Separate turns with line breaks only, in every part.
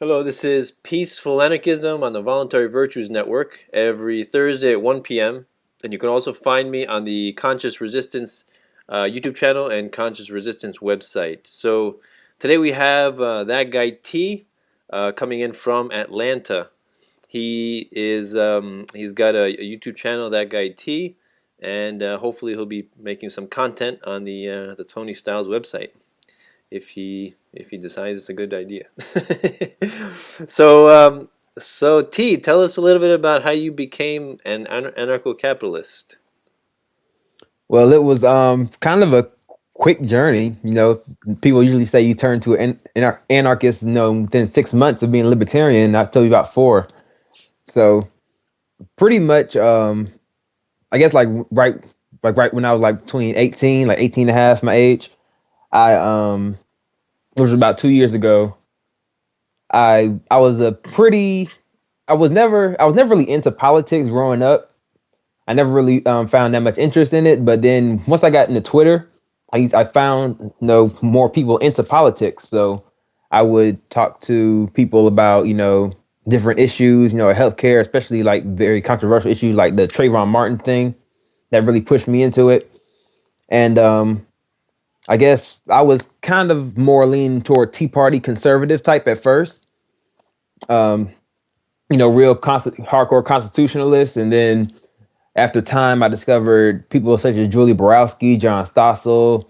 Hello, this is Peaceful Anarchism on the Voluntary Virtues Network every Thursday at 1 p.m. And you can also find me on the Conscious Resistance YouTube channel and Conscious Resistance website. So today we have that guy T coming in from Atlanta. He's got a YouTube channel, that guy T, and hopefully he'll be making some content on the Tony Styles website if he decides it's a good idea. So T, tell us a little bit about how you became an anarcho-capitalist.
Well, it was kind of a quick journey. People usually say you turn to an anarchist, within 6 months of being libertarian. I told you about 4. So pretty much, I guess right when I was like between 18, like 18 and a half, my age, it was about 2 years ago. I was never really into politics growing up. I never really found that much interest in it. But then once I got into Twitter, I found more people into politics. So I would talk to people about different issues, healthcare, especially like very controversial issues like the Trayvon Martin thing that really pushed me into it. And I guess I was kind of more leaning toward Tea Party conservative type at first. Um, real hardcore constitutionalists, and then after time, I discovered people such as Julie Borowski, John Stossel,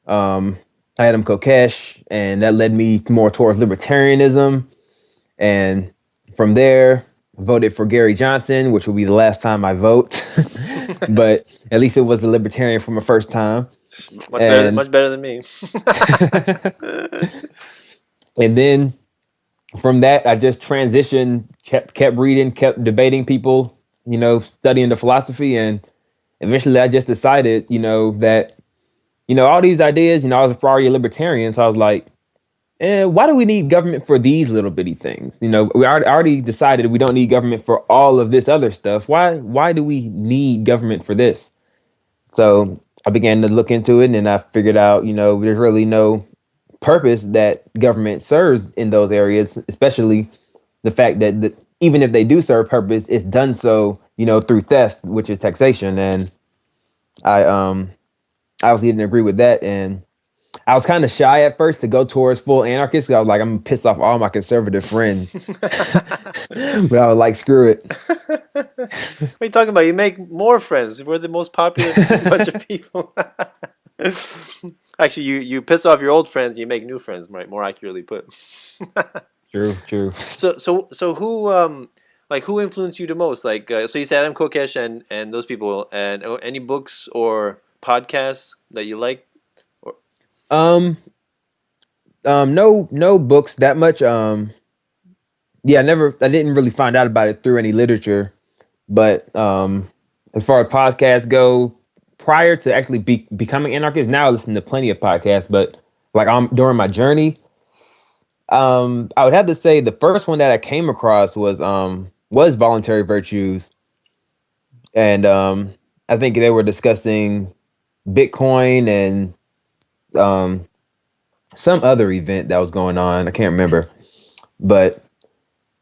Adam Kokesh, and that led me more towards libertarianism. And from there, I voted for Gary Johnson, which will be the last time I vote. But at least it was a libertarian for my first time.
Much better than me.
And then from that, I just transitioned, kept reading, kept debating people, studying the philosophy, and eventually I just decided, that, all these ideas, I was already a libertarian, so I was like, why do we need government for these little bitty things? We already decided we don't need government for all of this other stuff. Why do we need government for this? So I began to look into it, and I figured out, there's really no purpose that government serves in those areas, especially the fact that even if they do serve purpose, it's done so, through theft, which is taxation. And I obviously didn't agree with that. And I was kind of shy at first to go towards full anarchist. I was like, I'm pissed off all my conservative friends. But I was like, screw it.
What are you talking about? You make more friends. We're the most popular bunch of people. Actually, you piss off your old friends, you make new friends, right? More accurately put.
True.
So who influenced you the most? So you said Adam Kokesh and those people, and any books or podcasts that you like? Or
No books that much. Yeah, I didn't really find out about it through any literature. But as far as podcasts go, prior to actually becoming anarchist, now I listen to plenty of podcasts. But like during my journey, I would have to say the first one that I came across was Voluntary Virtues, and I think they were discussing Bitcoin and some other event that was going on. I can't remember, but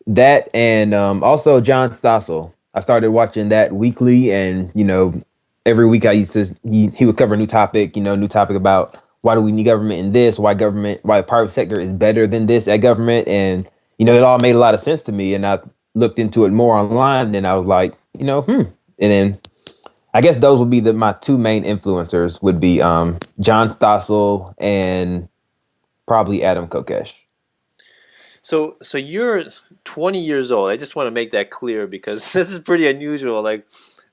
that and also John Stossel. I started watching that weekly, and every week he would cover a new topic. New topic about why do we need government in this, why the private sector is better than this at government, and it all made a lot of sense to me. And I looked into it more online, and I was like, And then I guess those would be my two main influencers would be John Stossel and probably Adam Kokesh.
So you're 20 years old. I just want to make that clear because this is pretty unusual. Like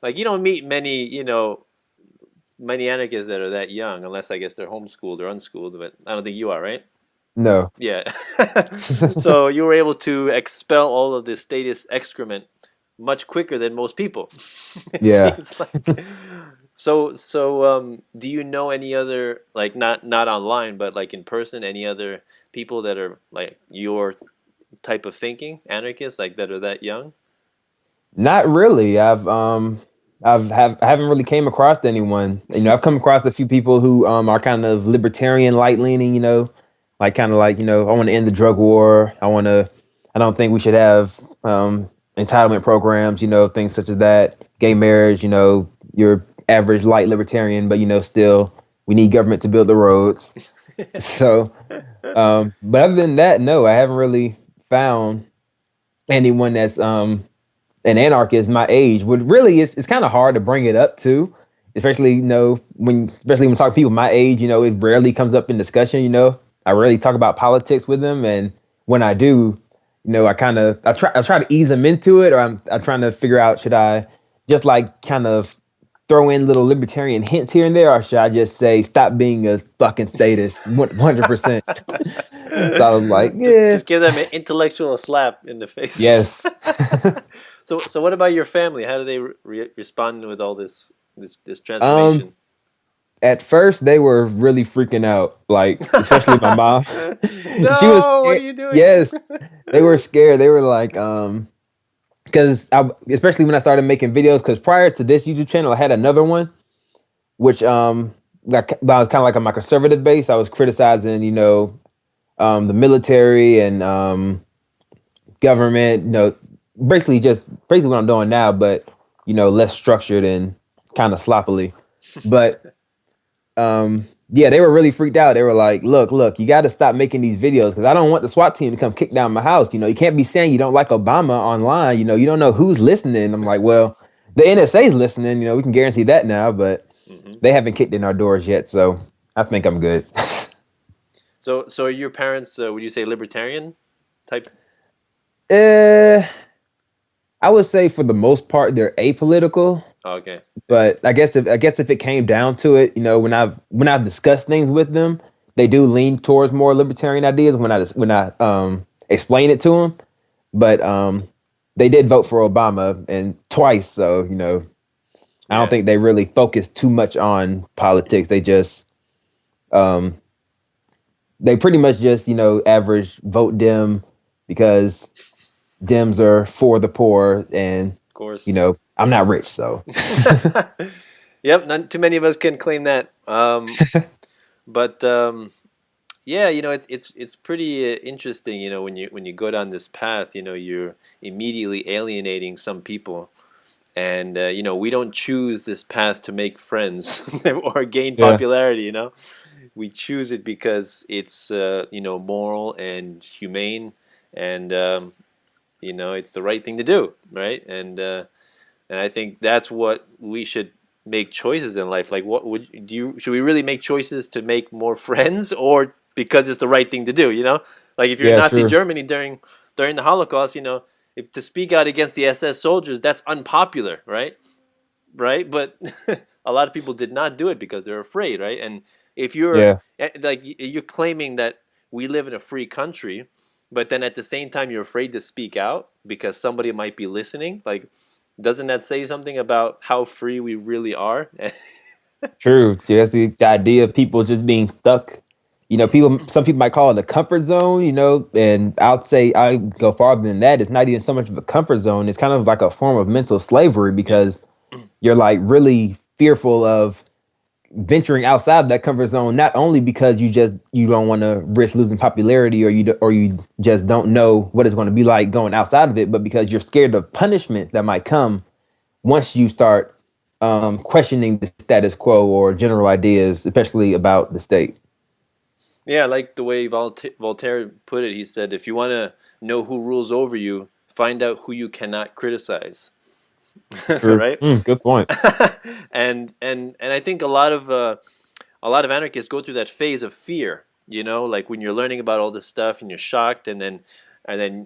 you don't meet many anarchists that are that young, unless I guess they're homeschooled or unschooled. But I don't think you are, right?
No.
Yeah. So you were able to expel all of this statist excrement much quicker than most people. It
Yeah.
seems like. Do you know any other, like, not online, but like in person, any other people that are like your type of thinking, anarchists, like that are that young?
Not really. I haven't really came across anyone. I've come across a few people who are kind of libertarian, light leaning. Like kind of like I want to end the drug war. I want to I don't think we should have entitlement programs, things such as that, gay marriage, your average light libertarian, but still we need government to build the roads. So, but other than that, no, I haven't really found anyone that's an anarchist my age. Would really, it's kind of hard to bring it up too, especially especially when talking to people my age. It rarely comes up in discussion. I rarely talk about politics with them, and when I do, I try to ease them into it, or I'm trying to figure out, should I just like kind of throw in little libertarian hints here and there, or should I just say stop being a fucking statist 100%? So I was like, yeah,
just give them an intellectual slap in the face.
yes.
So what about your family? How do they respond with all this
um
transformation?
At first, they were really freaking out, like especially my mom. She was
No, what
scared.
are you doing?
Yes, they were scared. They were like, because especially when I started making videos. Because prior to this YouTube channel, I had another one, which like I was kind of like on my conservative base. I was criticizing, the military and government. Basically what I'm doing now, but less structured and kind of sloppily. But yeah, they were really freaked out. They were like, look, you got to stop making these videos because I don't want the SWAT team to come kick down my house. You can't be saying you don't like Obama online. You don't know who's listening. I'm like, well, the NSA's listening. We can guarantee that now, but
Hmm.
they haven't kicked in our doors yet. So I think I'm good.
So are your parents? Would you say libertarian type?
uh, I would say for the most part, they're apolitical.
Oh, okay.
But I guess if it came down to it, when I've discussed things with them, they do lean towards more libertarian ideas when I explain it to them. But they did vote for Obama and twice, so I don't
Yeah.
think they really focus too much on politics. Um, they pretty much just average vote Dem because Dems are for the poor, and
Of course.
I'm not rich, so
Yep. Not too many of us can claim that. But yeah, it's pretty interesting. When you go down this path, you're immediately alienating some people, and we don't choose this path to make friends or gain
yeah,
popularity. We choose it because it's moral and humane, and it's the right thing to do, right? And I think that's what we should make choices in life. Like, what would do you? Should we really make choices to make more friends, or because it's the right thing to do? Like if you're in
yeah,
Nazi
true,
Germany during the Holocaust, if to speak out against the SS soldiers, that's unpopular, right? Right, but a lot of people did not do it because they're afraid, right? And if you're
yeah.
like you're claiming that we live in a free country, but then at the same time you're afraid to speak out because somebody might be listening, like doesn't that say something about how free we really are?
True. Just the idea of people just being stuck. Some people might call it a comfort zone, and I go farther than that. It's not even so much of a comfort zone. It's kind of like a form of mental slavery
Yeah.
because you're like really fearful of venturing outside of that comfort zone, not only because you don't want to risk losing popularity or you just don't know what it's going to be like going outside of it, but because you're scared of punishments that might come once you start questioning the status quo or general ideas, especially about the state.
Yeah, like the way Voltaire put it. He said, if you want to know who rules over you, find out who you cannot criticize.
True.
Right?
Good point.
And I think a lot of anarchists go through that phase of fear. Like when you're learning about all this stuff and you're shocked, and then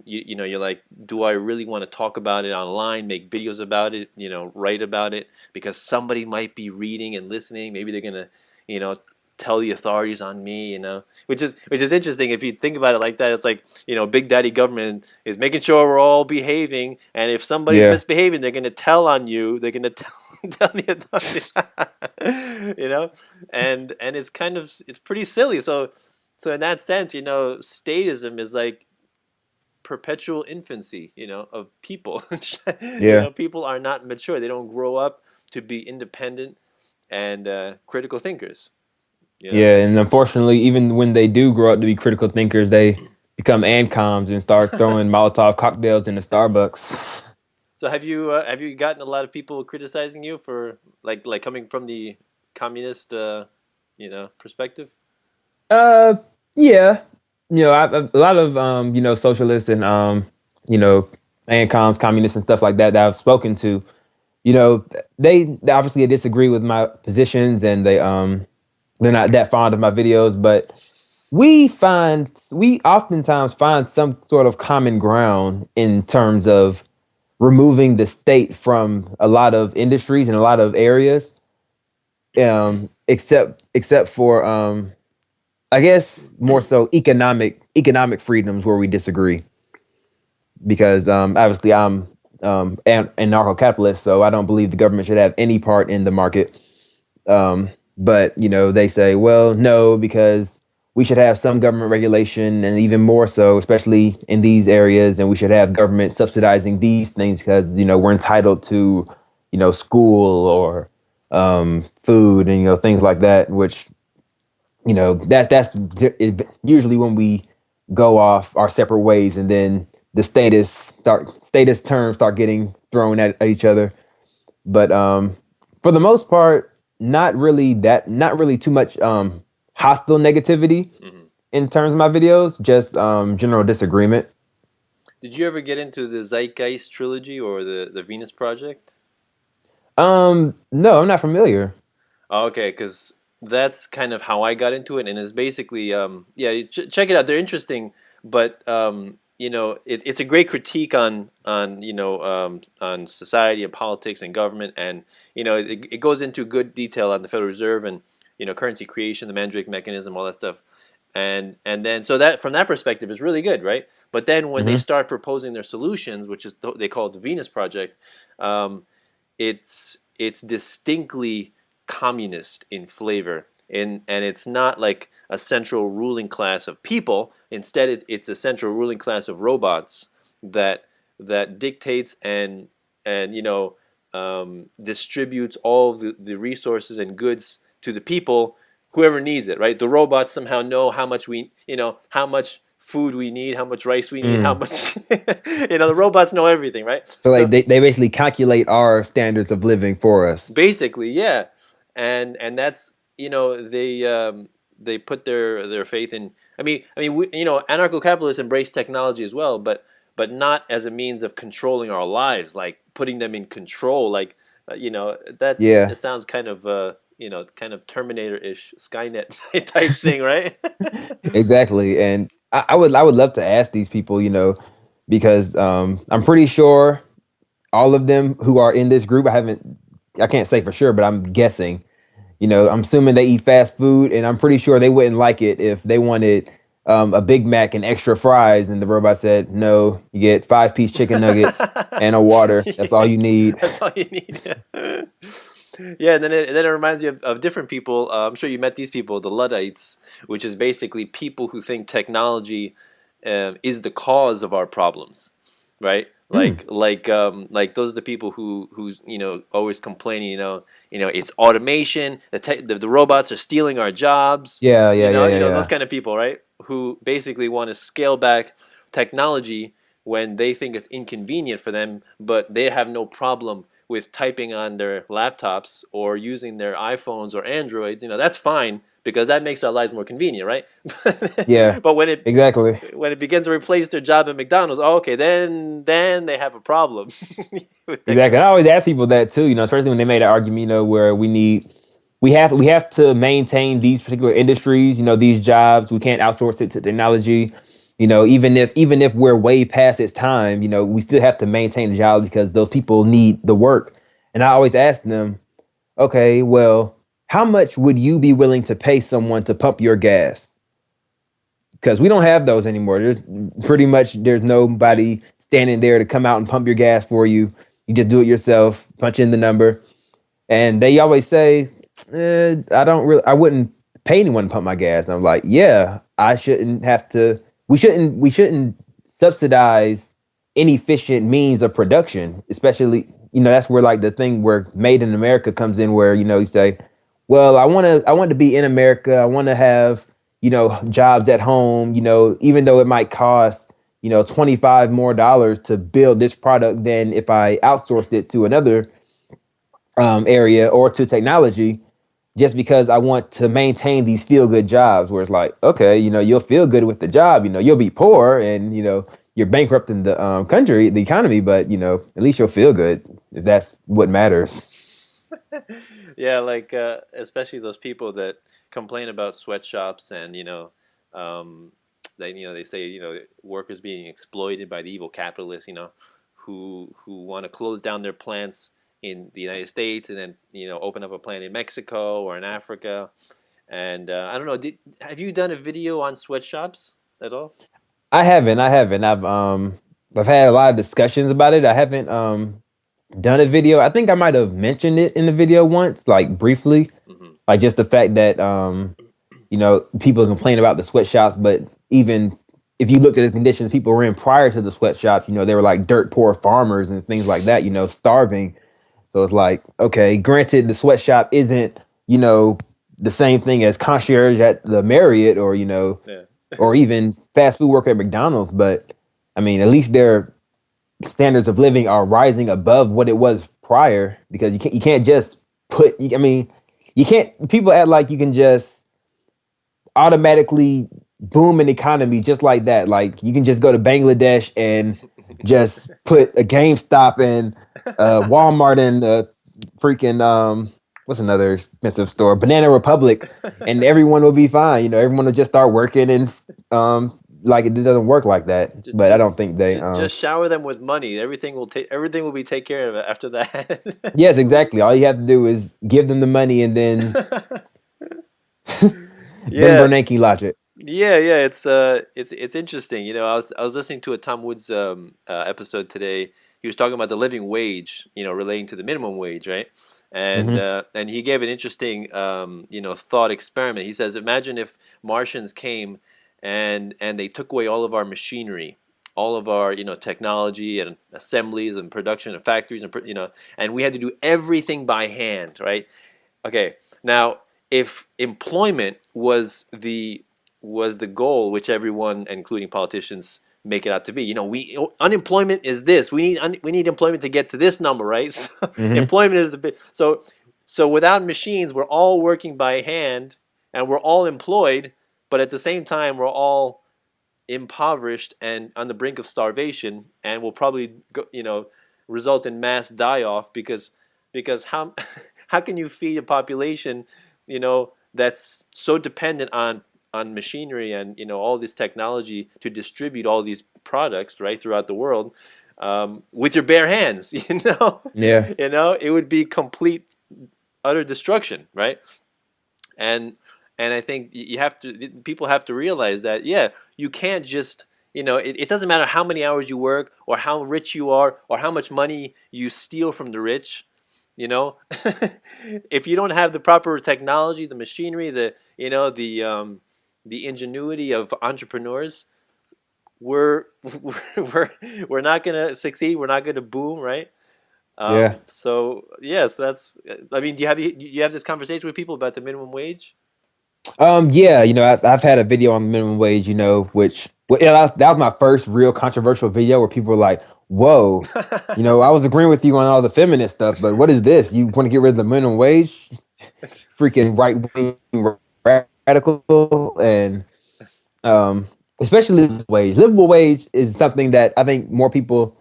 you're like, do I really want to talk about it online, make videos about it, write about it, because somebody might be reading and listening. Maybe they're gonna, tell the authorities on me, which is interesting if you think about it like that. It's like, Big Daddy government is making sure we're all behaving, and if somebody's
Yeah.
misbehaving, they're gonna tell on you. They're gonna tell tell the authorities, and it's pretty silly. So in that sense, statism is like perpetual infancy, of people.
Yeah.
People are not mature. They don't grow up to be independent and critical thinkers. You know.
Yeah, and unfortunately, even when they do grow up to be critical thinkers, they become ANCOMs and start throwing Molotov cocktails in the Starbucks.
So have you gotten a lot of people criticizing you for like coming from the communist perspective?
Uh, yeah, a lot of socialists and you know, ANCOMs, communists and stuff like that that I've spoken to. They obviously disagree with my positions, and they're not that fond of my videos, but we oftentimes find some sort of common ground in terms of removing the state from a lot of industries and a lot of areas, except for I guess more so economic freedoms where we disagree, because obviously I'm an anarcho-capitalist, so I don't believe the government should have any part in the market. But they say, well, no, because we should have some government regulation, and even more so, especially in these areas, and we should have government subsidizing these things because we're entitled to school or food and things like that, which that's usually when we go off our separate ways, and then the statist terms start getting thrown at each other. But for the most part, not really too much hostile negativity in terms of my videos, just general disagreement.
Did you ever get into the Zeitgeist trilogy or the Venus Project?
No, I'm not familiar.
Oh, okay, because that's kind of how I got into it, and it's basically yeah, check it out. They're interesting, but it's a great critique on society and politics and government, and it goes into good detail on the Federal Reserve and currency creation, the Mandrake mechanism, all that stuff, and then so that from that perspective is really good, right? But then when they start proposing their solutions, which is they call it the Venus Project, it's distinctly communist in flavor, and it's not like a central ruling class of people. Instead, it's a central ruling class of robots that dictates and distributes all of the resources and goods to the people, whoever needs it. Right? The robots somehow know how much how much food we need, how much rice we need, how much the robots know everything, right?
So like they basically calculate our standards of living for us.
Basically, yeah, and that's they put their faith in. Anarcho-capitalists embrace technology as well, but not as a means of controlling our lives, like putting them in control, like it sounds kind of kind of Terminator-ish, Skynet type thing, right?
Exactly, and I would love to ask these people, because I'm pretty sure all of them who are in this group, I can't say for sure, but I'm guessing. I'm assuming they eat fast food, and I'm pretty sure they wouldn't like it if they wanted a Big Mac and extra fries, and the robot said, "No, you get 5-piece chicken nuggets and a water. That's all you need."
That's all you need. Yeah, and then it reminds you of different people. I'm sure you met these people, the Luddites, which is basically people who think technology is the cause of our problems, right? Like those are the people who's always complaining. It's automation. The robots are stealing our jobs.
Yeah.
Those kind of people, right? Who basically want to scale back technology when they think it's inconvenient for them, but they have no problem with typing on their laptops or using their iPhones or Androids. That's fine because that makes our lives more convenient, right?
Yeah.
But when it begins to replace their job at McDonald's, okay, then they have a problem.
Exactly. And I always ask people that too, especially when they made an argument, where we have to maintain these particular industries, these jobs. We can't outsource it to technology. Even if we're way past its time, we still have to maintain the jobs because those people need the work. And I always ask them, okay, well, how much would you be willing to pay someone to pump your gas? Because we don't have those anymore. There's nobody standing there to come out and pump your gas for you. You just do it yourself, punch in the number. And they always say, I wouldn't pay anyone to pump my gas. And I'm like, yeah, I shouldn't have to. We shouldn't subsidize inefficient means of production, especially, that's where like the thing where made in America comes in, where, you say, well, I want to be in America. I want to have, jobs at home, even though it might cost, $25 more to build this product than if I outsourced it to another area or to technology, just because I want to maintain these feel good jobs where it's like, okay, you'll feel good with the job, you'll be poor and, you're bankrupting the country, the economy, but, at least you'll feel good if that's what matters.
Yeah, like especially those people that complain about sweatshops and they say workers being exploited by the evil capitalists, who want to close down their plants in the United States and then open up a plant in Mexico or in Africa. And I don't know, have you done a video on sweatshops at all?
I haven't. I've had a lot of discussions about it. I haven't done a video. I think I might have mentioned it in the video once, like briefly,
Hmm.
like just the fact that people complain about the sweatshops, but even if you looked at the conditions people were in prior to the sweatshops, they were like dirt poor farmers and things like that, starving. So it's like, okay, granted, the sweatshop isn't, the same thing as concierge at the Marriott or,
Yeah.
or even fast food worker at McDonald's, but I mean, at least their standards of living are rising above what it was prior, because you can't just I mean, you can't, people act like you can just automatically boom an economy just like that. Like you can just go to Bangladesh and just put a GameStop and Walmart and freaking what's another expensive store, Banana Republic, and everyone will be fine. Everyone will just start working and like it doesn't work like that.
Just,
But I
just
don't think they
just shower them with money. Everything will be taken care of after that.
yes, exactly. All you have to do is give them the money and then Ben
Yeah,
Bernanke logic.
yeah. It's interesting. I was listening to a Tom Woods episode today. He was talking about the living wage, relating to the minimum wage, right? And
Hmm.
and he gave an interesting thought experiment. He says, imagine if Martians came and they took away all of our machinery, all of our technology and assemblies and production and factories and we had to do everything by hand, right? Okay, now if employment was the goal, which everyone, including politicians, make it out to be. We unemployment is this. We need employment to get to this number, right? So
Hmm.
employment is the big. So without machines, we're all working by hand, and we're all employed, but at the same time, we're all impoverished and on the brink of starvation, and will probably result in mass die-off because how how can you feed a population that's so dependent on machinery and all this technology to distribute all these products right throughout the world with your bare hands?
Yeah.
It would be complete utter destruction, right? And and I think people have to realize that, yeah, you can't just it doesn't matter how many hours you work or how rich you are or how much money you steal from the rich, you know if you don't have the proper technology, the machinery, the ingenuity of entrepreneurs, we're we're not gonna succeed. We're not gonna boom, right?
Yeah.
So yes, that's. I mean, do you have this conversation with people about the minimum wage?
Yeah, I've had a video on minimum wage, which well, yeah, that was my first real controversial video where people were like, "Whoa, I was agreeing with you on all the feminist stuff, but what is this? You want to get rid of the minimum wage? Freaking right wing radical and um, especially livable wage. Livable wage is something that I think more people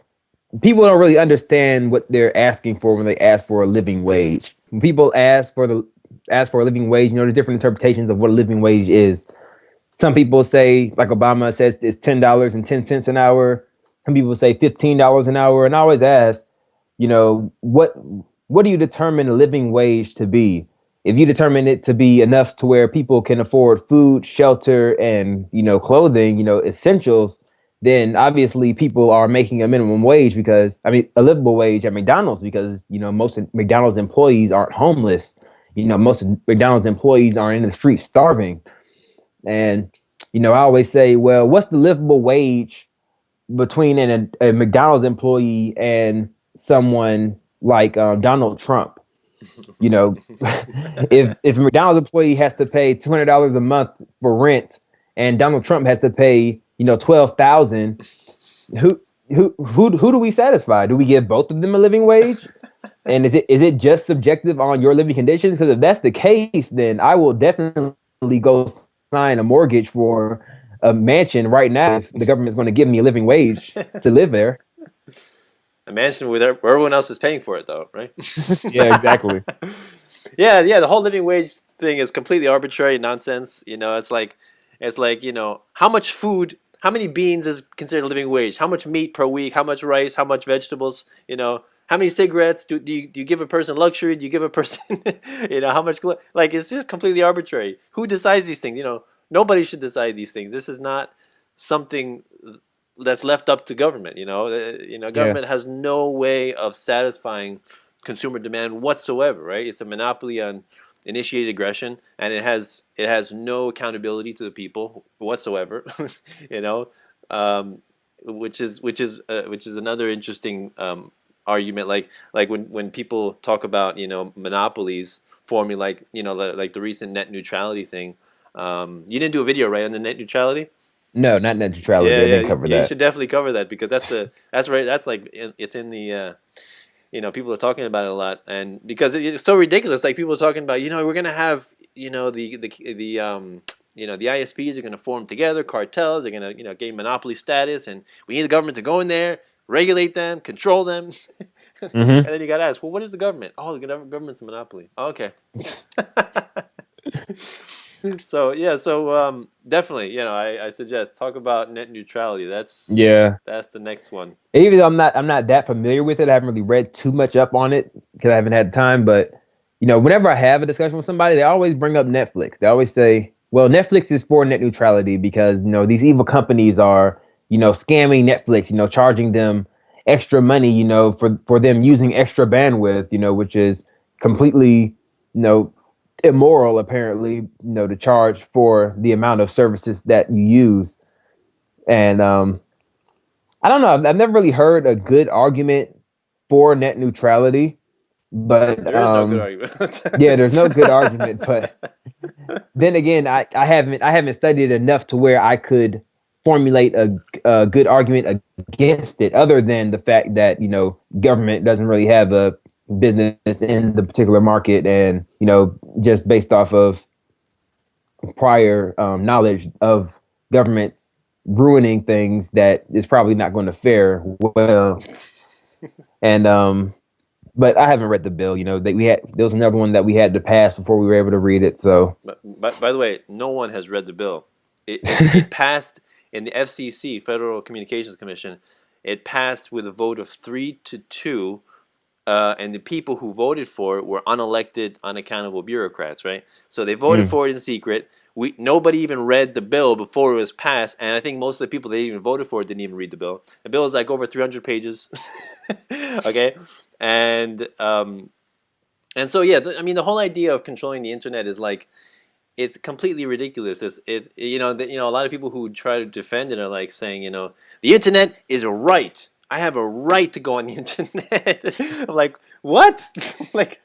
don't really understand what they're asking for when they ask for a living wage. When people ask for a living wage, there's different interpretations of what a living wage is. Some people say, like Obama says, it's $10.10 an hour. Some people say $15 an hour. And I always ask, what do you determine a living wage to be? If you determine it to be enough to where people can afford food, shelter, and clothing, essentials, then obviously people are making a minimum wage, because I mean a livable wage at McDonald's, because most of McDonald's employees aren't homeless. Most of McDonald's employees are in the streets starving. And I always say, well, what's the livable wage between a McDonald's employee and someone like Donald Trump? You know, if a McDonald's employee has to pay $200 a month for rent, and Donald Trump has to pay 12,000, who who do we satisfy? Do we give both of them a living wage? And is it just subjective on your living conditions? Because if that's the case, then I will definitely go sign a mortgage for a mansion right now if the government's going to give me a living wage to live there.
A mansion where everyone else is paying for it, though, right?
Yeah, exactly.
Yeah. The whole living wage thing is completely arbitrary nonsense. It's like how much food, how many beans is considered a living wage? How much meat per week? How much rice? How much vegetables? How many cigarettes do you give a person luxury? Do you give a person, how much? Like it's just completely arbitrary. Who decides these things? Nobody should decide these things. This is not something that's left up to government.
Yeah.
Government has no way of satisfying consumer demand whatsoever. Right? It's a monopoly on initiated aggression, and it has no accountability to the people whatsoever. you know, um, which is another interesting argument. Like when people talk about monopolies forming, like the recent net neutrality thing. You didn't do a video, right, on the net neutrality?
No, not net neutrality.
Yeah,
I
yeah,
didn't cover
you
that.
should definitely cover that because that's right. That's like it's in the people are talking about it a lot, and because it's so ridiculous. Like people are talking about, we're gonna have the ISPs are gonna form together, cartels. They're gonna gain monopoly status, and we need the government to go in there, regulate them, control them. And
Hmm.
then you gotta ask, well, what is the government? Oh, the government's a monopoly. Oh, okay. So yeah, definitely, I suggest talk about net neutrality.
Yeah.
That's the next one.
Even though I'm not that familiar with it, I haven't really read too much up on it because I haven't had time. But whenever I have a discussion with somebody, they always bring up Netflix. They always say, "Well, Netflix is for net neutrality because these evil companies are scamming Netflix, charging them extra money, for them using extra bandwidth, which is completely, you know, immoral apparently, to charge for the amount of services that you use." And I don't know. I've never really heard a good argument for net neutrality, but
There is no good argument.
yeah, there's no good argument. But then again, I haven't studied enough to where I could formulate a good argument against it, other than the fact that government doesn't really have a business in the particular market, and just based off of prior knowledge of governments ruining things, that is probably not going to fare well. And but I haven't read the bill. That we had, there was another one that we had to pass before we were able to read it. So
But by the way, no one has read the bill. It passed in the FCC, Federal Communications Commission. It passed with a vote of 3-2, and the people who voted for it were unelected, unaccountable bureaucrats, right? So they voted
mm,
for it in secret. Nobody even read the bill before it was passed, and I think most of the people that even voted for it didn't even read the bill. The bill is like over 300 pages. Okay, and so yeah, I mean the whole idea of controlling the internet is like it's completely ridiculous. A lot of people who try to defend it are like saying, the internet is a right. I have a right to go on the internet. I'm like, what? like,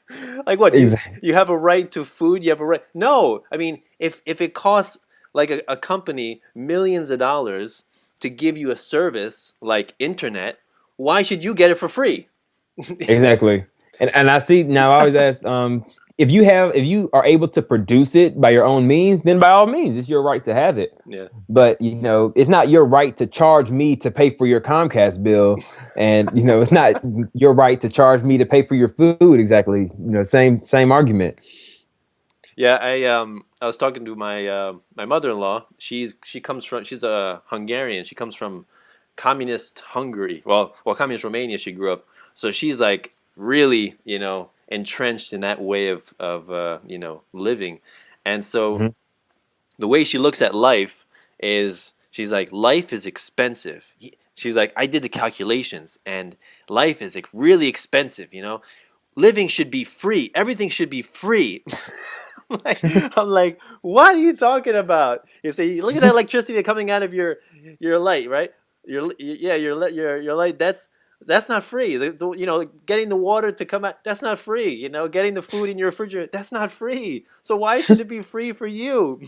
what? You
exactly.
you have a right to food? You have a right? No, I mean, if it costs like a company millions of dollars to give you a service like internet, why should you get it for free?
Exactly. And I see now. I always ask, if you are able to produce it by your own means, then by all means, it's your right to have it.
Yeah.
But it's not your right to charge me to pay for your Comcast bill, and it's not your right to charge me to pay for your food. Exactly. Same argument.
Yeah, I was talking to my mother-in-law. She's a Hungarian. She comes from communist Hungary. Well, communist Romania. She grew up, so she's like really entrenched in that way of living, and so
Hmm.
the way she looks at life is she's like, life is expensive. She's like, I did the calculations, and life is like really expensive. Living should be free. Everything should be free. I'm like, what are you talking about? You say, look at that electricity coming out of your light, right? Your light. That's That's not free. Getting the water to come out, that's not free. Getting the food in your refrigerator, that's not free. So why should it be free for you?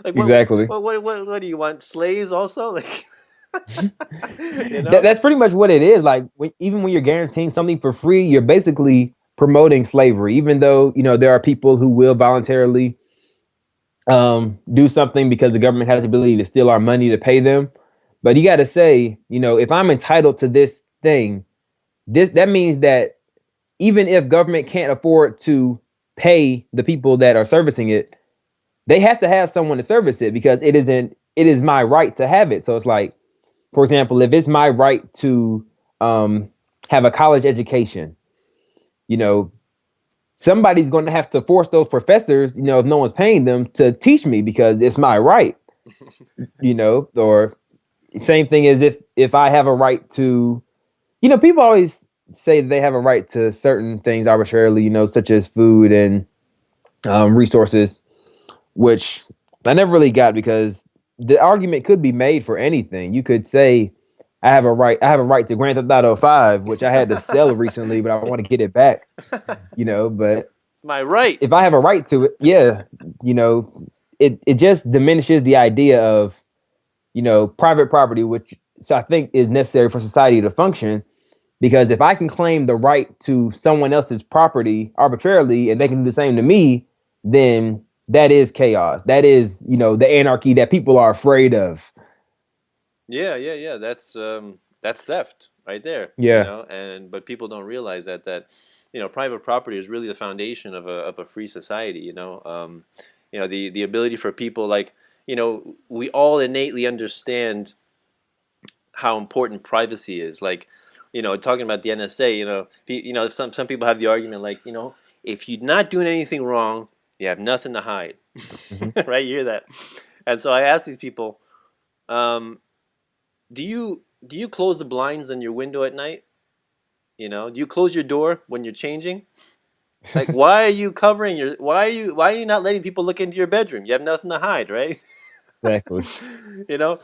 Like
Exactly.
what do you want? Slaves also? Like you
That,
know?
that's pretty much what it is. Like even when you're guaranteeing something for free, you're basically promoting slavery. Even though there are people who will voluntarily do something because the government has the ability to steal our money to pay them. But you got to say, if I'm entitled to this thing, that means that even if government can't afford to pay the people that are servicing it, they have to have someone to service it because it is my right to have it. So it's like, for example, if it's my right to have a college education, you know, somebody's going to have to force those professors, if no one's paying them, to teach me because it's my right, or same thing as if I have a right to, people always say they have a right to certain things arbitrarily, such as food and resources, which I never really got because the argument could be made for anything. You could say, I have a right to Grand Theft Auto 5, which I had to sell recently, but I want to get it back, but
It's my right.
if I have a right to it, yeah, you know, it just diminishes the idea of, private property, which I think is necessary for society to function. Because if I can claim the right to someone else's property arbitrarily and they can do the same to me, then that is chaos. That is, the anarchy that people are afraid of.
Yeah, yeah, yeah. That's theft right there.
Yeah.
And but people don't realize that private property is really the foundation of a free society. The ability for people like we all innately understand how important privacy is. Like, talking about the NSA, some people have the argument like, if you're not doing anything wrong, you have nothing to hide,
Hmm.
right? You hear that, and so I ask these people, um, do you close the blinds on your window at night? Do you close your door when you're changing? Like, why are you covering your? Why are you not letting people look into your bedroom? You have nothing to hide, right?
Exactly.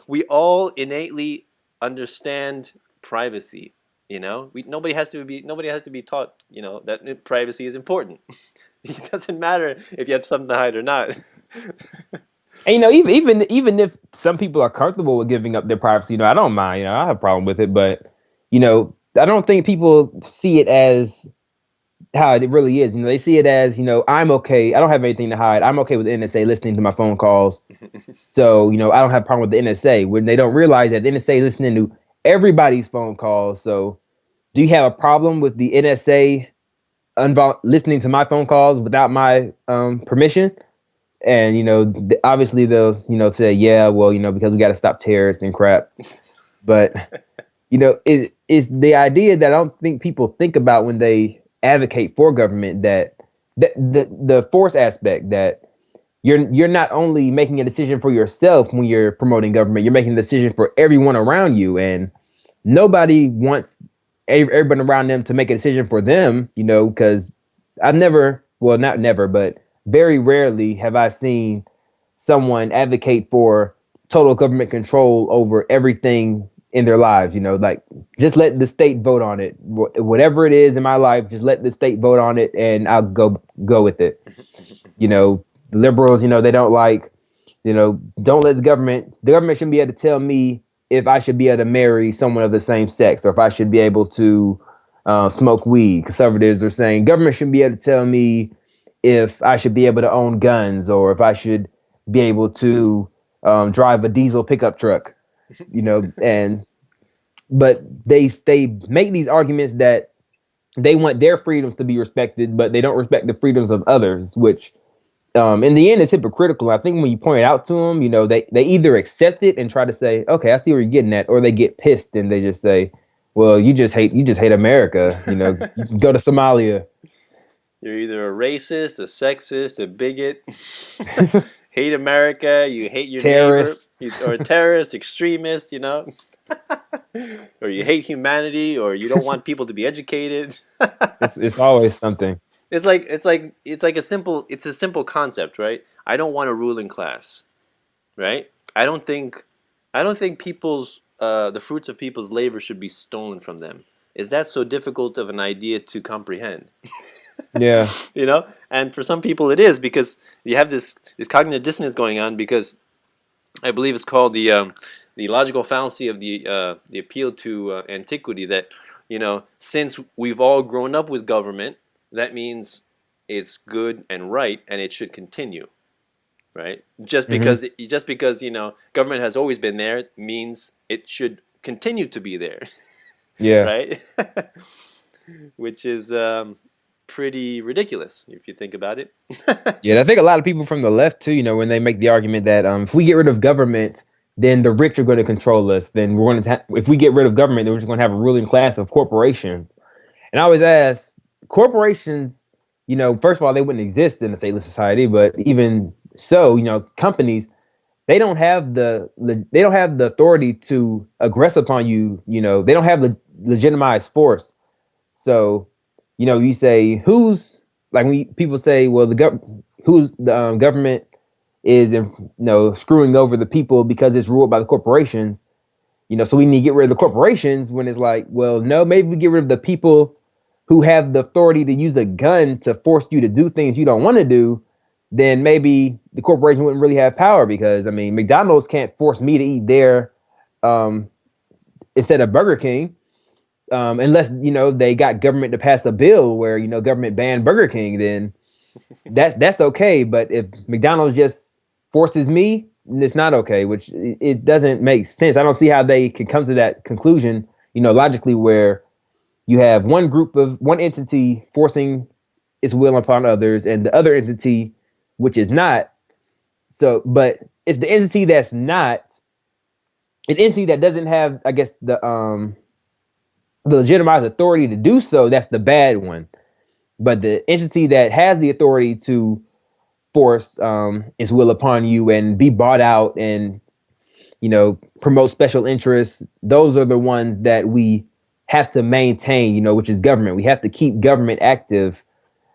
We all innately understand privacy. Nobody has to be taught, that privacy is important. It doesn't matter if you have something to hide or not.
And even if some people are comfortable with giving up their privacy, I don't mind. I don't have a problem with it, but I don't think people see it as how it really is. They see it as, I'm okay. I don't have anything to hide. I'm okay with the NSA listening to my phone calls. So, I don't have a problem with the NSA when they don't realize that the NSA is listening to everybody's phone calls. So, do you have a problem with the NSA listening to my phone calls without my permission? And, obviously they'll, say, yeah, well, because we got to stop terrorists and crap. But, it's the idea that I don't think people think about when they advocate for government, that the force aspect, that you're not only making a decision for yourself when you're promoting government, you're making a decision for everyone around you, and nobody wants everyone around them to make a decision for them, because I've never, well, not never, but very rarely have I seen someone advocate for total government control over everything in their lives. Like, just let the state vote on it. Whatever it is in my life, just let the state vote on it, and I'll go with it. Liberals, they don't like, don't let the government. The government shouldn't be able to tell me if I should be able to marry someone of the same sex, or if I should be able to smoke weed. Conservatives are saying government shouldn't be able to tell me if I should be able to own guns, or if I should be able to drive a diesel pickup truck. And but they make these arguments that they want their freedoms to be respected, but they don't respect the freedoms of others, which in the end is hypocritical. I think when you point it out to them, they either accept it and try to say, okay, I see where you're getting at, or they get pissed and they just say, well, you just hate America. You can go to Somalia.
You're either a racist, a sexist, a bigot, hate America, you hate your neighbor,
Terrorists.
or a terrorist, extremist, or you hate humanity, or you don't want people to be educated.
It's always something.
It's a simple concept, right? I don't want a ruling class, right? I don't think people's the fruits of people's labor should be stolen from them. is that so difficult of an idea to comprehend?
Yeah.
And for some people it is, because you have this cognitive dissonance going on, because I believe it's called the logical fallacy of the appeal to antiquity, that since we've all grown up with government, that means it's good and right and it should continue, right?
Hmm.
Just because government has always been there means it should continue to be there,
Yeah.
right? Which is pretty ridiculous if you think about it.
Yeah, and I think a lot of people from the left too, when they make the argument that if we get rid of government, then the rich are going to control us. Then we're going to, if we get rid of government, then we're just going to have a ruling class of corporations. And I always ask, corporations, first of all, they wouldn't exist in a stateless society, but even so, companies, they don't have the authority to aggress upon you. They don't have the legitimized force. So, you say who's like when people say, well, who's the government is screwing over the people because it's ruled by the corporations. So we need to get rid of the corporations, when it's like, well, no, maybe we get rid of the people who have the authority to use a gun to force you to do things you don't want to do. Then maybe the corporation wouldn't really have power, because I mean, McDonald's can't force me to eat there um, instead of Burger King, unless they got government to pass a bill where government banned Burger King. Then that's okay. But if McDonald's just forces me, it's not okay, which it doesn't make sense. I don't see how they could come to that conclusion, logically, where you have one entity forcing its will upon others, and the other entity, which is not. So, but it's the entity that's not an entity that doesn't have, I guess, the legitimized authority to do so. That's the bad one. But the entity that has the authority to force its will upon you and be bought out and promote special interests, those are the ones that we have to maintain, which is government. We have to keep government active.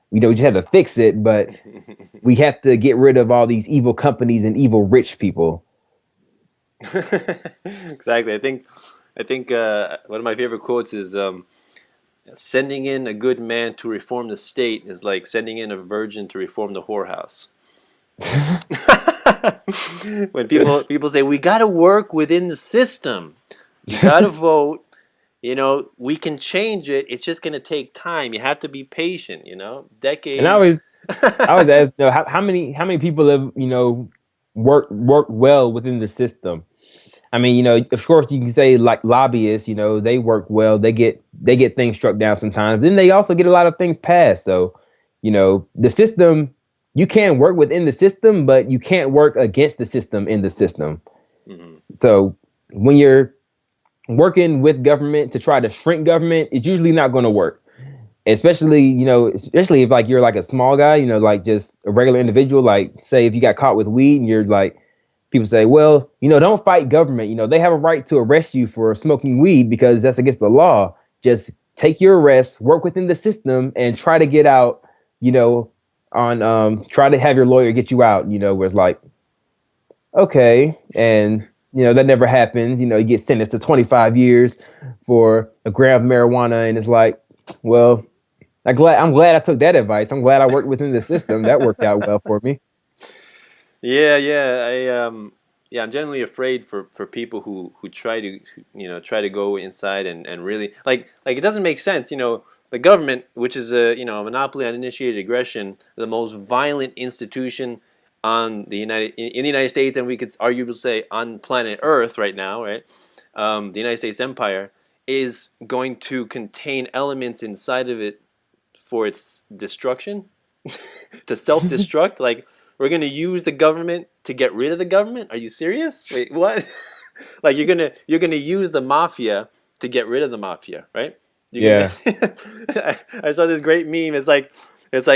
We just have to fix it, but we have to get rid of all these evil companies and evil rich people.
Exactly. I think one of my favorite quotes is, sending in a good man to reform the state is like sending in a virgin to reform the whorehouse. When people say we got to work within the system, you got to vote. We can change it. It's just going to take time. You have to be patient.
And
Decades.
I always ask, how many people have worked well within the system. I mean, of course you can say like lobbyists, they work well, they get things struck down sometimes. Then they also get a lot of things passed. So, the system, you can work within the system, but you can't work against the system in the system.
Hmm.
So when you're working with government to try to shrink government, it's usually not going to work. Especially if like you're like a small guy, like just a regular individual, like say if you got caught with weed and you're like, people say, well, don't fight government. They have a right to arrest you for smoking weed because that's against the law. Just take your arrest, work within the system, and try to get out, try to have your lawyer get you out, where it's like, okay. And, that never happens. You get sentenced to 25 years for a gram of marijuana. And it's like, well, I'm glad I took that advice. I'm glad I worked within the system. That worked out well for me.
Yeah, yeah. Yeah, I'm generally afraid for people who try to go inside and really like it doesn't make sense. The government, which is a monopoly on initiated aggression, the most violent institution in the United States, and we could arguably say on planet Earth right now, right? The United States Empire is going to contain elements inside of it for its destruction, to self-destruct. Like, we're gonna use the government to get rid of the government? Are you serious? Wait, what? Like, you're gonna use the mafia to get rid of the mafia, right? You're
Yeah.
gonna. I saw this great meme. It's like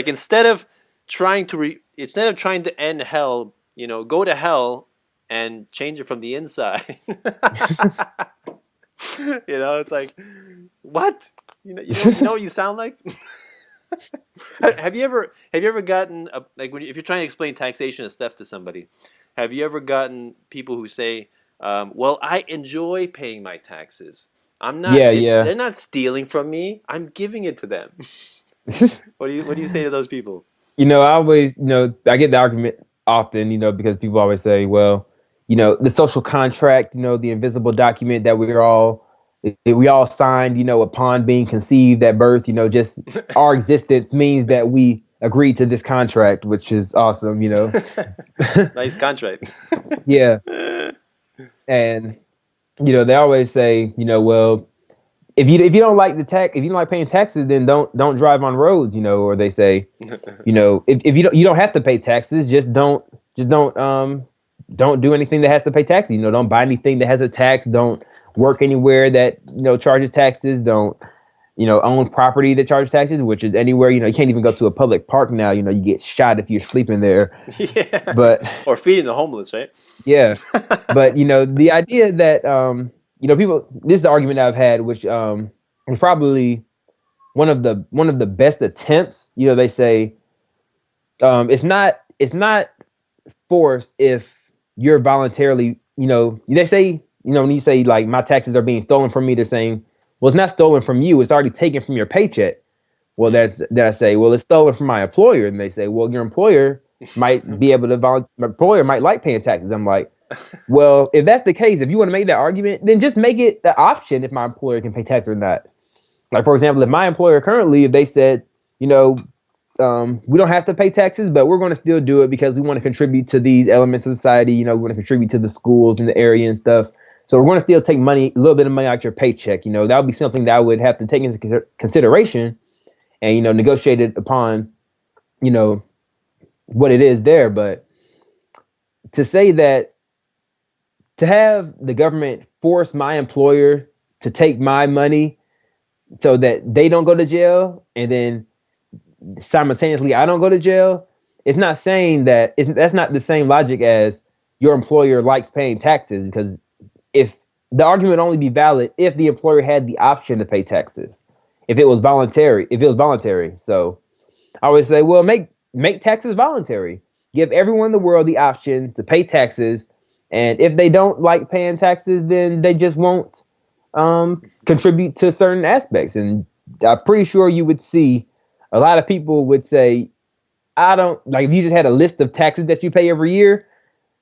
instead of trying to end hell, go to hell and change it from the inside. It's like, what? You know what you sound like? Have you ever gotten like if you're trying to explain taxation as theft to somebody, have you ever gotten people who say, "Well, I enjoy paying my taxes. I'm not.
Yeah,
It's
yeah.
they're not stealing from me. I'm giving it to them. What do you say to those people?
I always, I get the argument often, because people always say, well, the social contract, the invisible document that we all signed, upon being conceived at birth, just our existence means that we agreed to this contract, which is awesome.
Nice contract.
Yeah. And, they always say, well, if you don't like if you don't like paying taxes, then don't drive on roads, or they say, if you don't have to pay taxes, just don't do anything that has to pay taxes. Don't buy anything that has a tax. Don't work anywhere that charges taxes. Don't own property that charges taxes, which is anywhere. You can't even go to a public park now. You get shot if you're sleeping there.
Yeah.
But
Or feeding the homeless, right?
yeah, but the idea that people. This is the argument I've had, which was probably one of the best attempts. They say it's not forced if you're voluntarily, they say, when you say like my taxes are being stolen from me, they're saying, well, it's not stolen from you, it's already taken from your paycheck. Well, then I say, well, it's stolen from my employer, and they say, well, your employer might be able to my employer might like paying taxes. I'm like, well, if that's the case, if you want to make that argument, then just make it the option if my employer can pay tax or not. Like, for example, if my employer currently, if they said, you know, we don't have to pay taxes, but we're going to still do it because we want to contribute to these elements of society. We want to contribute to the schools in the area and stuff. So we're going to still take money, a little bit of money out your paycheck. That would be something that I would have to take into consideration and, negotiate it upon, what it is there. But to say that, to have the government force my employer to take my money so that they don't go to jail, and then simultaneously I don't go to jail, it's not saying that's not the same logic as your employer likes paying taxes, because if the argument would only be valid if the employer had the option to pay taxes, if it was voluntary. So I always say, well, make taxes voluntary. Give everyone in the world the option to pay taxes, and if they don't like paying taxes, then they just won't contribute to certain aspects. And I'm pretty sure you would see a lot of people would say, I don't like, if you just had a list of taxes that you pay every year,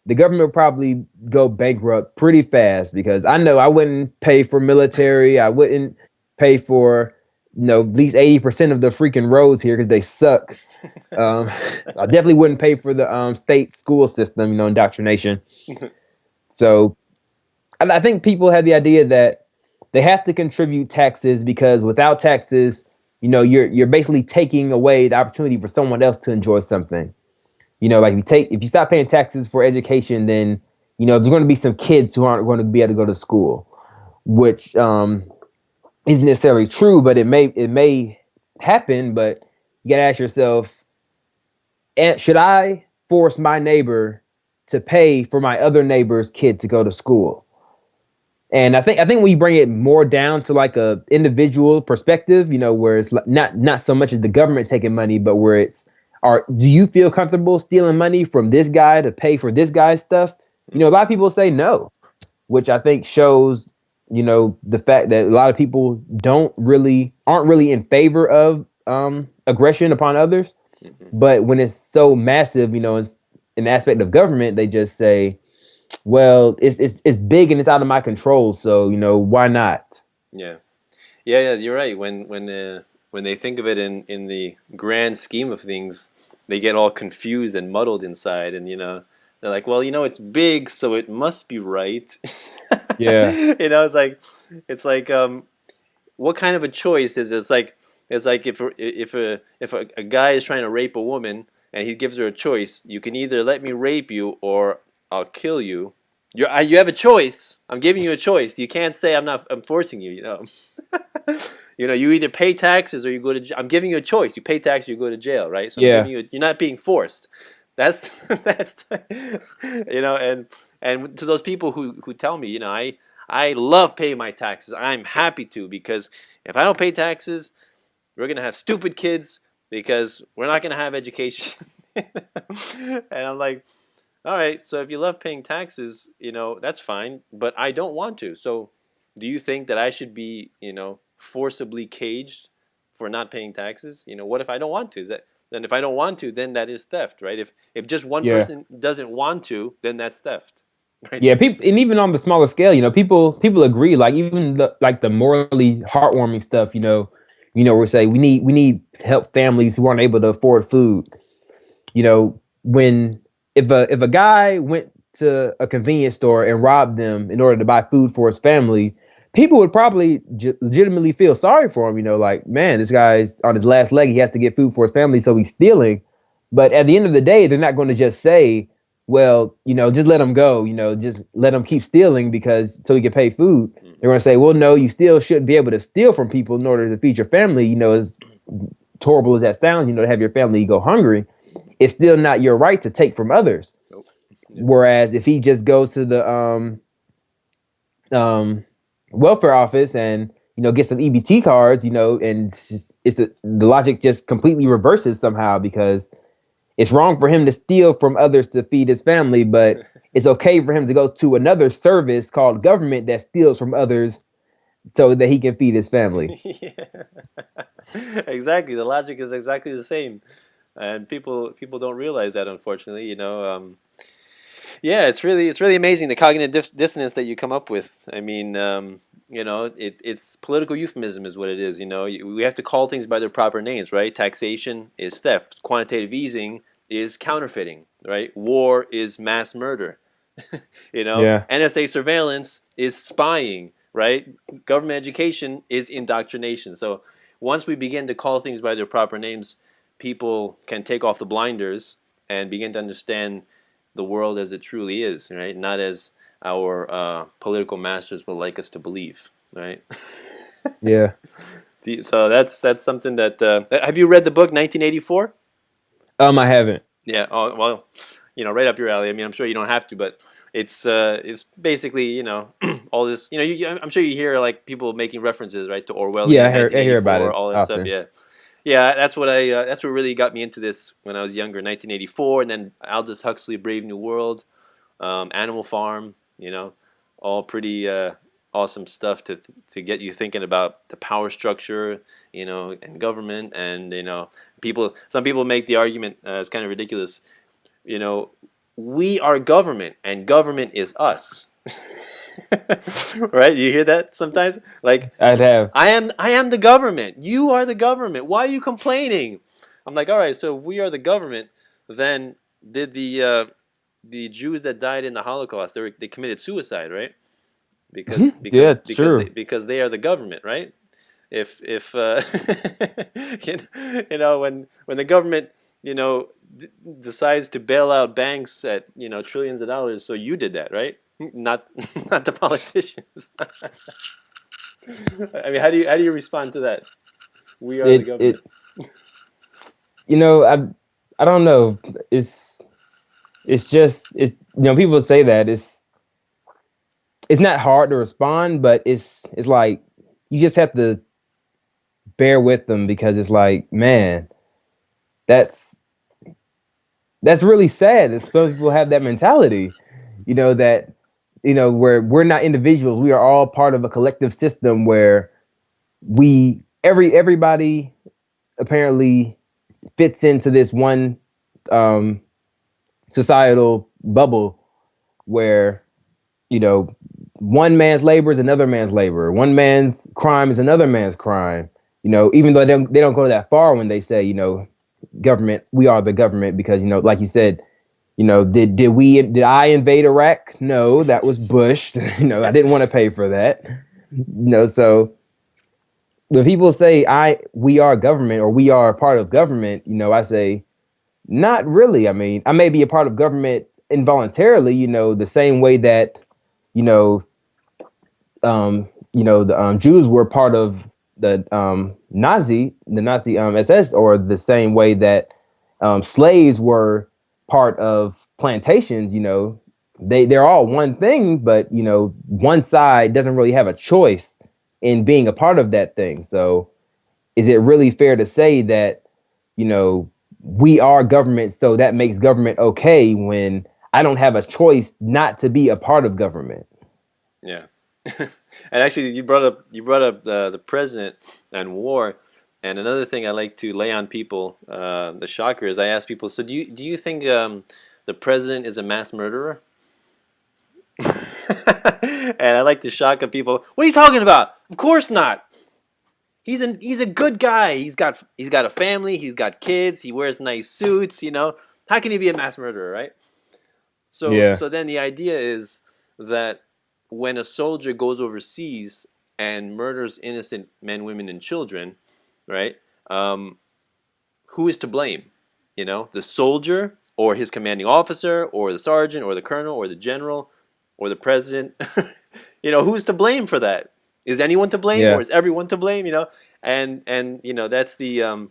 the government would probably go bankrupt pretty fast, because I know I wouldn't pay for military. I wouldn't pay for, at least 80% of the freaking roads here because they suck. I definitely wouldn't pay for the state school system, indoctrination. So I think people have the idea that they have to contribute taxes because without taxes, you're basically taking away the opportunity for someone else to enjoy something. Like if you stop paying taxes for education, then there's going to be some kids who aren't going to be able to go to school, which isn't necessarily true, but it may happen. But you got to ask yourself, should I force my neighbor to pay for my other neighbor's kid to go to school? And I think when you bring it more down to like a individual perspective, where it's not so much as the government taking money, but where it's, do you feel comfortable stealing money from this guy to pay for this guy's stuff? A lot of people say no, which I think shows, the fact that a lot of people aren't really in favor of aggression upon others. But when it's so massive, it's an aspect of government, they just say, well, it's big and it's out of my control, so why not?
Yeah. Yeah, you're right. When they think of it in the grand scheme of things, they get all confused and muddled inside, and they're like, well, it's big, so it must be right.
Yeah,
It's like what kind of a choice is it? It's like if a guy is trying to rape a woman and he gives her a choice, you can either let me rape you or I'll kill you. You have a choice. I'm giving you a choice. You can't say I'm forcing you. You either pay taxes or you go to jail. I'm giving you a choice. You pay taxes, you go to jail, right? So I'm
yeah,
giving you. You're not being forced. That's that's and to those people who tell me, I love paying my taxes. I'm happy to, because if I don't pay taxes, we're gonna have stupid kids because we're not gonna have education. And I'm like, all right, so if you love paying taxes, that's fine, but I don't want to. So do you think that I should be, forcibly caged for not paying taxes? What if I don't want to? Is that then if I don't want to, then that is theft, right? If just one
Yeah.
person doesn't want to, then that's theft, right
Yeah,
there.
people, and even on the smaller scale, people agree. Like even the morally heartwarming stuff, we say we need to help families who aren't able to afford food. When if a guy went to a convenience store and robbed them in order to buy food for his family, people would probably legitimately feel sorry for him. Like, man, this guy's on his last leg. He has to get food for his family, so he's stealing. But at the end of the day, they're not going to just say, well, just let him go. Just let him keep stealing because so he can pay food. They're going to say, well, no, you still shouldn't be able to steal from people in order to feed your family. As horrible as that sounds, to have your family go hungry, it's still not your right to take from others.
Nope. Yeah.
Whereas if he just goes to the welfare office and get some EBT cards, and it's the logic just completely reverses somehow, because it's wrong for him to steal from others to feed his family, but it's okay for him to go to another service called government that steals from others so that he can feed his family.
Yeah. Exactly. The logic is exactly the same, and people don't realize that, unfortunately. Yeah, it's really amazing the cognitive dissonance that you come up with. I mean, it's political euphemism is what it is. We have to call things by their proper names, right? Taxation is theft. Quantitative easing is counterfeiting, right? War is mass murder.
Yeah.
NSA surveillance is spying, right? Government education is indoctrination. So once we begin to call things by their proper names, people can take off the blinders and begin to understand the world as it truly is, right? Not as our political masters would like us to believe, right?
Yeah.
So that's something that. Have you read the book 1984?
I haven't.
Yeah. Oh, well, right up your alley. I mean, I'm sure you don't have to, but it's basically all this. I'm sure you hear like people making references, right, to
Yeah,
Orwellian
I hear about
1984,
it
all that stuff.
often.
Yeah. Yeah, that's what really got me into this when I was younger, 1984, and then Aldous Huxley, Brave New World, Animal Farm, all pretty awesome stuff to get you thinking about the power structure, and government, and people. Some people make the argument, it's kind of ridiculous, you know, we are government, and government is us. Right? You hear that sometimes? Like,
I'd have.
I am the government. You are the government. Why are you complaining? I'm like, all right. So if we are the government, then did the Jews that died in the Holocaust, they committed suicide, right? Because because
Yeah,
because they
true.
because they are the government, right? If when the government decides to bail out banks at trillions of dollars, so you did that, right? Not not the politicians. I mean, how do you respond to that? We are the
It
government.
I don't know. It's just people say that it's not hard to respond, but it's like you just have to bear with them, because it's like, man, that's that's really sad that some people have that mentality. That where we're not individuals, we are all part of a collective system where everybody apparently fits into this one um, societal bubble where you know one man's labor is another man's labor, one man's crime is another man's crime. Even though they don't go that far when they say government, we are the government, because like you said, did I invade Iraq? No, that was Bush. I didn't want to pay for that. So when people say we are government, or we are a part of government, I say not really. I mean, I may be a part of government involuntarily, the same way that you know the Jews were part of the Nazi SS, or the same way that slaves were part of plantations. They're all one thing, but one side doesn't really have a choice in being a part of that thing. So is it really fair to say that we are government, so that makes government okay, when I don't have a choice not to be a part of government?
Yeah. And actually, you brought up the president and war, and another thing I like to lay on people, the shocker is I ask people, so do you think the president is a mass murderer? And I like to shock people. What are you talking about? Of course not. He's a good guy. He's got a family. He's got kids. He wears nice suits. How can he be a mass murderer, right? So
Yeah.
so then the idea is that when a soldier goes overseas and murders innocent men, women, and children, right? Um, who is to blame? The soldier or his commanding officer or the sergeant or the colonel or the general or the president. Who's to blame for that? Is anyone to blame or
Yeah.
is everyone to blame? And that's the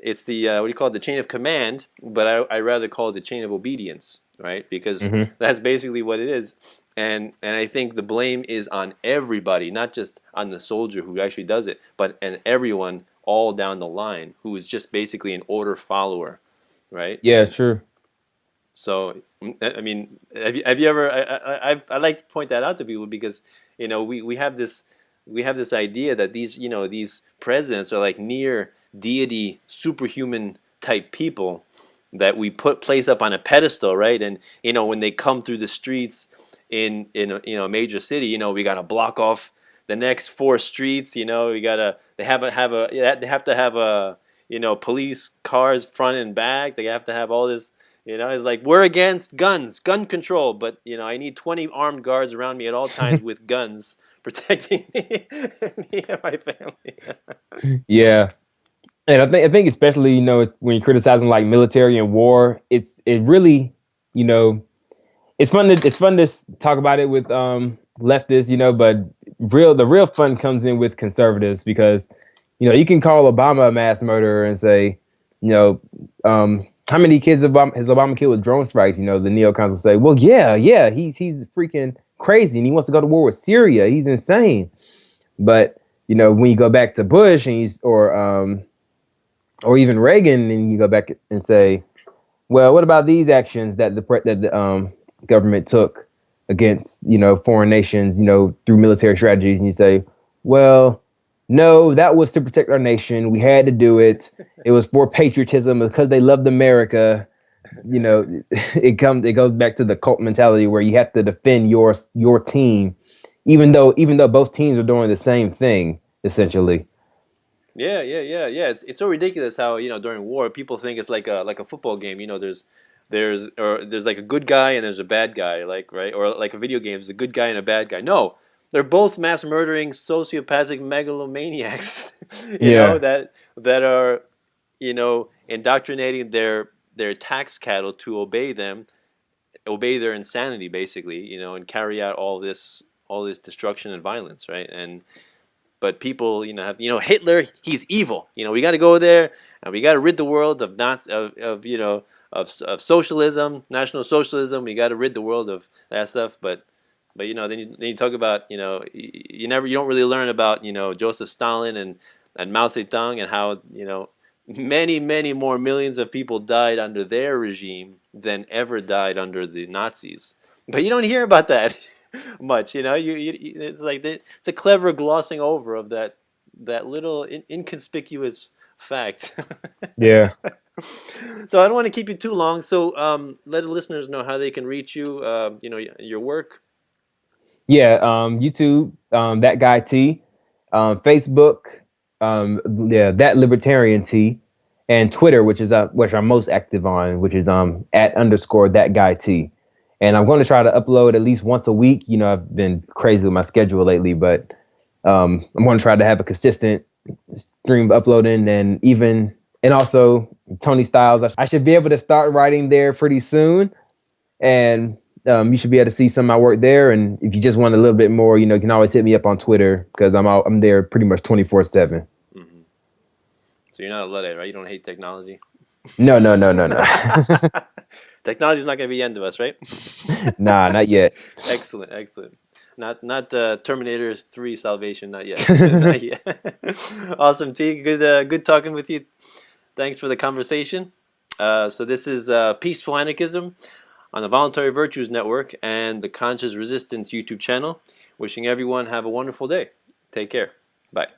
it's the what do you call it, the chain of command, but I rather call it the chain of obedience, right? Because
Hmm.
that's basically what it is. And I think the blame is on everybody, not just on the soldier who actually does it, but and everyone all down the line who is just basically an order follower, right?
Yeah. True.
So I mean, have you ever? I like to point that out to people because we have this idea that these presidents are like near deity, superhuman type people that we place up on a pedestal, right? And when they come through the streets in a major city, we got to block off the next four streets. We gotta they have to have a police cars front and back. They have to have all this. It's like we're against guns, gun control, but I need 20 armed guards around me at all times with guns protecting me, me and my family.
Yeah. And I think especially when you're criticizing like military and war, it really you know it's fun to talk about it with leftists, but the real fun comes in with conservatives because you can call Obama a mass murderer and say, you know, how many kids has Obama killed with drone strikes? The neocons will say, well, yeah, he's freaking crazy and he wants to go to war with Syria. He's insane. But when you go back to Bush and or even Reagan, and you go back and say, well, what about these actions that the government took against foreign nations, through military strategies, and you say, well, no, that was to protect our nation. We had to do it. It was for patriotism because they loved America. It goes back to the cult mentality where you have to defend your team, even though both teams are doing the same thing essentially.
Yeah, yeah, yeah, yeah. It's so ridiculous how during war people think it's like a football game. There's like a good guy and there's a bad guy, like, right, or like a video game, there's a good guy and a bad guy. No, they're both mass murdering sociopathic megalomaniacs.
Yeah,
That are indoctrinating their tax cattle to obey their insanity, basically, and carry out all this destruction and violence, right? And but people, have Hitler. He's evil. We got to go there and we got to rid the world of not of socialism, national socialism. We got to rid the world of that stuff. But then you talk about you don't really learn about Joseph Stalin and Mao Zedong and how many many more millions of people died under their regime than ever died under the Nazis. But you don't hear about that much. It's like it's a clever glossing over of that little inconspicuous fact.
yeah.
So I don't want to keep you too long. So let the listeners know how they can reach you. Your work.
Yeah, YouTube, that guy T, Facebook, yeah, that libertarian T, and Twitter, which I'm most active on, which is at underscore that guy T. And I'm going to try to upload at least once a week. I've been crazy with my schedule lately, but I'm going to try to have a consistent stream uploading, and also Tony Styles. I should be able to start writing there pretty soon, and you should be able to see some of my work there. And if you just want a little bit more, you can always hit me up on Twitter because I'm there pretty much 24/7.
Hmm. So you're not a Luddite, right? You don't hate technology.
No, no, no, no, no.
Technology's not going to be the end of us, right?
Nah, not yet.
Excellent, excellent. Not Terminator 3 Salvation, not yet. Not yet. Awesome, T. Good talking with you. Thanks for the conversation. So this is Peaceful Anarchism on the Voluntary Virtues Network and the Conscious Resistance YouTube channel. Wishing everyone have a wonderful day. Take care. Bye.